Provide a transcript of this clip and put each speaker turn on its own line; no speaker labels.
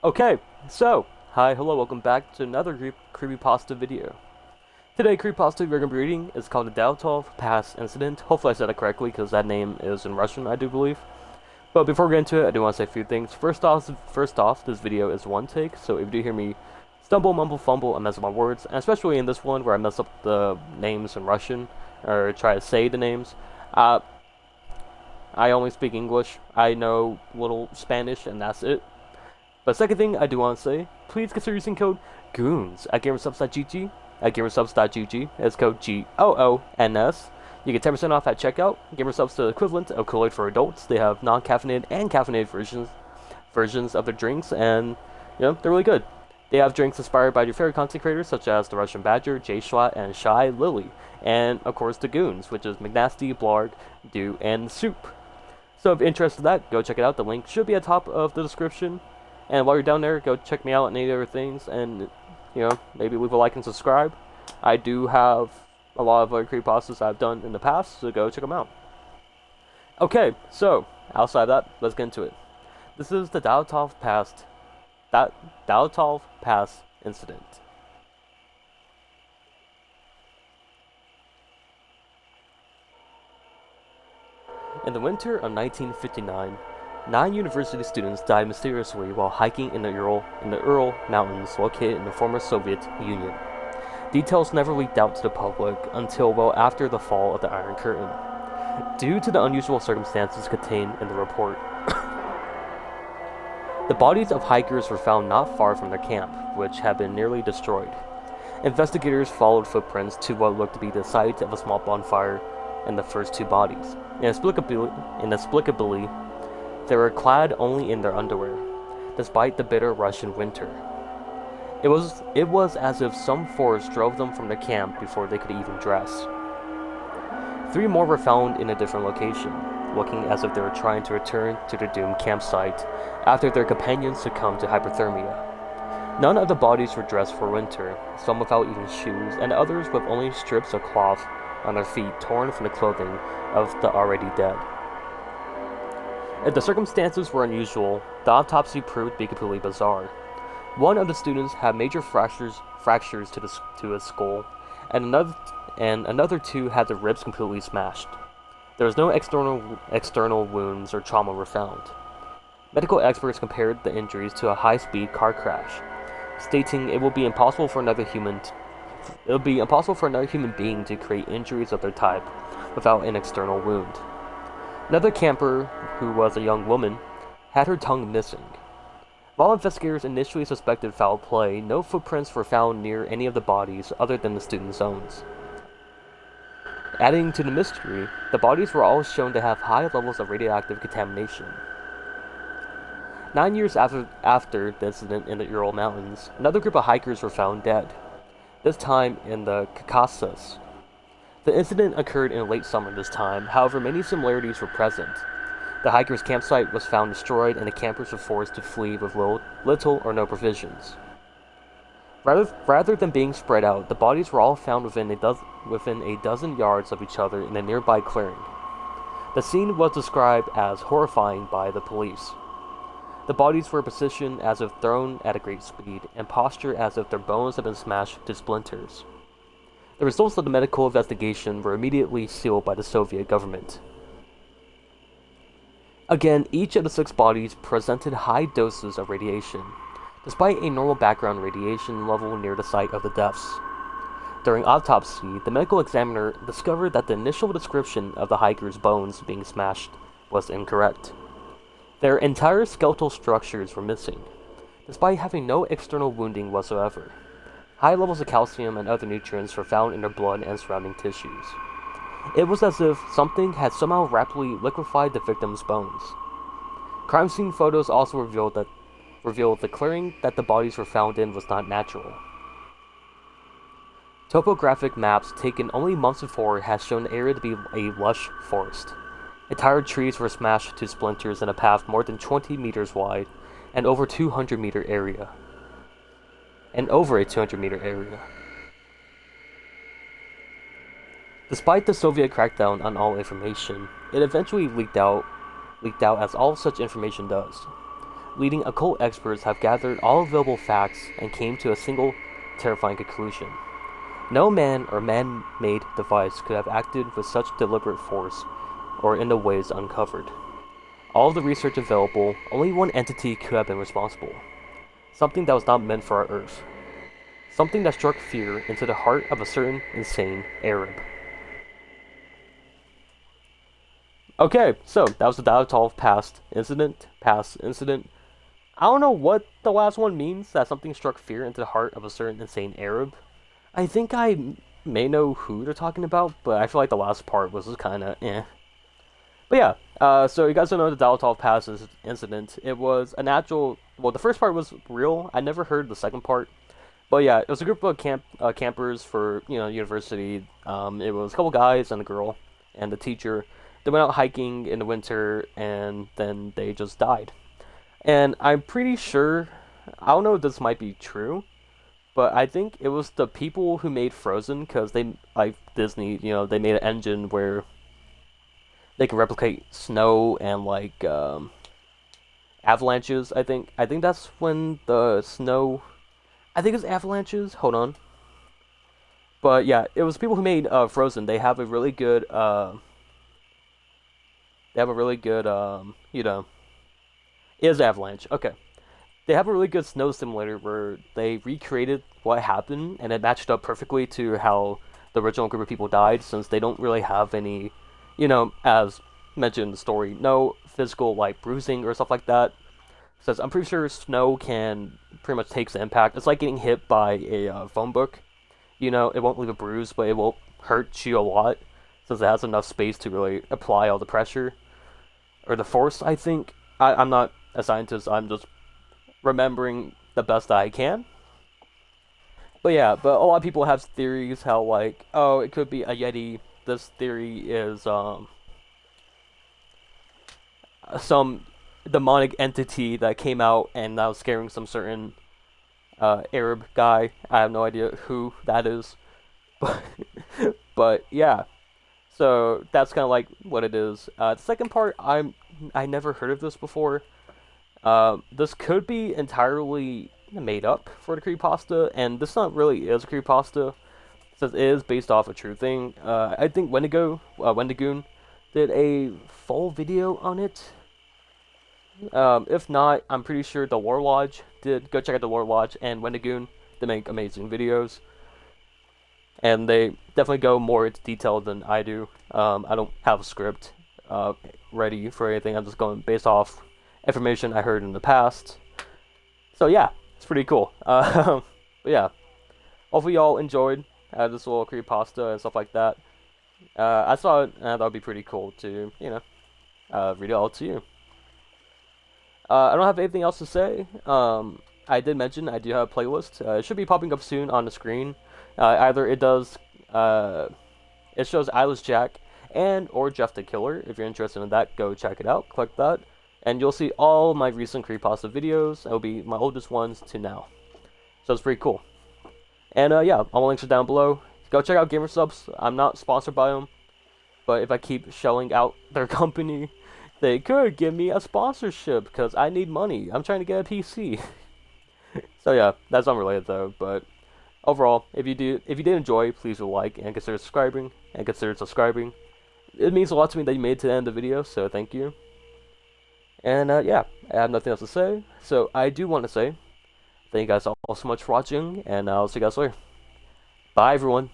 Okay, so, hi, hello, welcome back to another Creepypasta video. Today, Creepypasta we're going to be reading is called the Dyatlov Pass Incident. Hopefully I said it correctly, because that name is in Russian, I do believe. But before we get into it, I do want to say a few things. First off, this video is one take, so if you do hear me stumble, mumble, fumble, and mess up my words, and especially in this one where I mess up the names in Russian, or try to say the names, I only speak English. I know little Spanish, and that's it. But second thing I do want to say, please consider using code GOONS at gamersubs.gg. At gamersubs.gg, it's code GOONS. You get 10% off at checkout. Gamersubs is the equivalent of Kool-Aid for adults. They have non-caffeinated and caffeinated versions of their drinks, and they're really good. They have drinks inspired by your favorite content creators, such as the Russian Badger, Jay Schwat, and Shy Lily, and of course the Goons, which is McNasty, Blarg, Dew, and Soup. So if you're interested in that, go check it out. The link should be at the top of the description. And while you're down there, go check me out on any other things, and, maybe leave a like and subscribe. I do have a lot of other creepypastas I've done in the past, so go check them out. Okay, so, outside of that, let's get into it. This is the Dyatlov Pass Incident. In the winter of 1959, 9 university students died mysteriously while hiking in the Ural Mountains located in the former Soviet Union. Details never leaked out to the public until well after the fall of the Iron Curtain, due to the unusual circumstances contained in the report. The bodies of hikers were found not far from their camp, which had been nearly destroyed. Investigators followed footprints to what looked to be the site of a small bonfire in the first 2 bodies. Inexplicably, they were clad only in their underwear, despite the bitter Russian winter. It was as if some force drove them from their camp before they could even dress. 3 more were found in a different location, looking as if they were trying to return to their doomed campsite after their companions succumbed to hypothermia. None of the bodies were dressed for winter, some without even shoes, and others with only strips of cloth on their feet torn from the clothing of the already dead. If the circumstances were unusual, the autopsy proved to be completely bizarre. One of the students had major fractures to his skull, and another 2 had their ribs completely smashed. There was no external wounds or trauma were found. Medical experts compared the injuries to a high-speed car crash, stating it will be impossible for another human being to create injuries of their type without an external wound. Another camper, who was a young woman, had her tongue missing. While investigators initially suspected foul play, no footprints were found near any of the bodies other than the students' own. Adding to the mystery, the bodies were all shown to have high levels of radioactive contamination. 9 years after the incident in the Ural Mountains, another group of hikers were found dead, this time in the Caucasus. The incident occurred in late summer this time, however many similarities were present. The hikers' campsite was found destroyed and the campers were forced to flee with little or no provisions. Rather than being spread out, the bodies were all found within a dozen yards of each other in a nearby clearing. The scene was described as horrifying by the police. The bodies were positioned as if thrown at a great speed, and postured as if their bones had been smashed to splinters. The results of the medical investigation were immediately sealed by the Soviet government. Again, each of the 6 bodies presented high doses of radiation, despite a normal background radiation level near the site of the deaths. During autopsy, the medical examiner discovered that the initial description of the hikers' bones being smashed was incorrect. Their entire skeletal structures were missing, despite having no external wounding whatsoever. High levels of calcium and other nutrients were found in their blood and surrounding tissues. It was as if something had somehow rapidly liquefied the victim's bones. Crime scene photos also revealed the clearing that the bodies were found in was not natural. Topographic maps taken only months before had shown the area to be a lush forest. Entire trees were smashed to splinters in a path more than 20 meters wide and over a 200-meter area. Despite the Soviet crackdown on all information, it eventually leaked out as all such information does. leading occult experts have gathered all available facts and came to a single terrifying conclusion. No man or man-made device could have acted with such deliberate force or in the ways uncovered. All of the research available, only one entity could have been responsible. Something that was not meant for our Earth. Something that struck fear into the heart of a certain insane Arab. Okay, so that was the Dyatlov Pass Incident. I don't know what the last one means, that something struck fear into the heart of a certain insane Arab. I think I may know who they're talking about, but I feel like the last part was just kind of eh. But yeah, so you guys don't know the Dyatlov Pass Incident. It was a natural. Well, the first part was real. I never heard the second part. But yeah, it was a group of campers for university. It was a couple guys and a girl and the teacher. They went out hiking in the winter and then they just died. And I'm pretty sure, I don't know if this might be true, but I think it was the people who made Frozen, because they, like Disney, they made an engine where they can replicate snow and like avalanches. I think that's when the snow. I think it's avalanches. Hold on. But yeah, it was people who made Frozen. They have a really good. They have a really good. It is avalanche. Okay. They have a really good snow simulator where they recreated what happened and it matched up perfectly to how the original group of people died, since they don't really have any, as mentioned in the story, no physical like bruising or stuff like that. Says I'm pretty sure snow can pretty much takes the impact. It's like getting hit by a phone book. It won't leave a bruise, but it will hurt you a lot, since it has enough space to really apply all the pressure or the force. I think I'm not a scientist. I'm just remembering the best that I can. But yeah, but a lot of people have theories how like, oh, it could be a Yeti. This theory is some demonic entity that came out and now scaring some certain Arab guy. I have no idea who that is, but yeah. So that's kind of like what it is. The second part, I never heard of this before. This could be entirely made up for the creepypasta, and this not really is a creepypasta, since it is based off a true thing. I think Wendigoon did a full video on it. If not, I'm pretty sure the Lore Lodge did. Go check out the Lore Lodge and Wendigoon. They make amazing videos. And they definitely go more into detail than I do. I don't have a script ready for anything. I'm just going based off information I heard in the past. So yeah, it's pretty cool. But yeah, hopefully y'all enjoyed this little creepypasta and stuff like that. I thought that would be pretty cool to, read it all to you. I don't have anything else to say. I did mention I do have a playlist. It should be popping up soon on the screen. Either it does, it shows Eyeless Jack and or Jeff the Killer. If you're interested in that, go check it out. Click that, and you'll see all my recent creepypasta videos. It'll be my oldest ones to now. So it's pretty cool. And yeah, all my links are down below. Go check out Gamer Subs. I'm not sponsored by them, but if I keep shelling out their company, they could give me a sponsorship because I need money. I'm trying to get a PC. So yeah, that's unrelated though. But overall, if you did enjoy, please like and consider subscribing. It means a lot to me that you made it to the end of the video, so thank you. And yeah, I have nothing else to say. So I do want to say thank you guys all so much for watching, and I'll see you guys later. Bye everyone.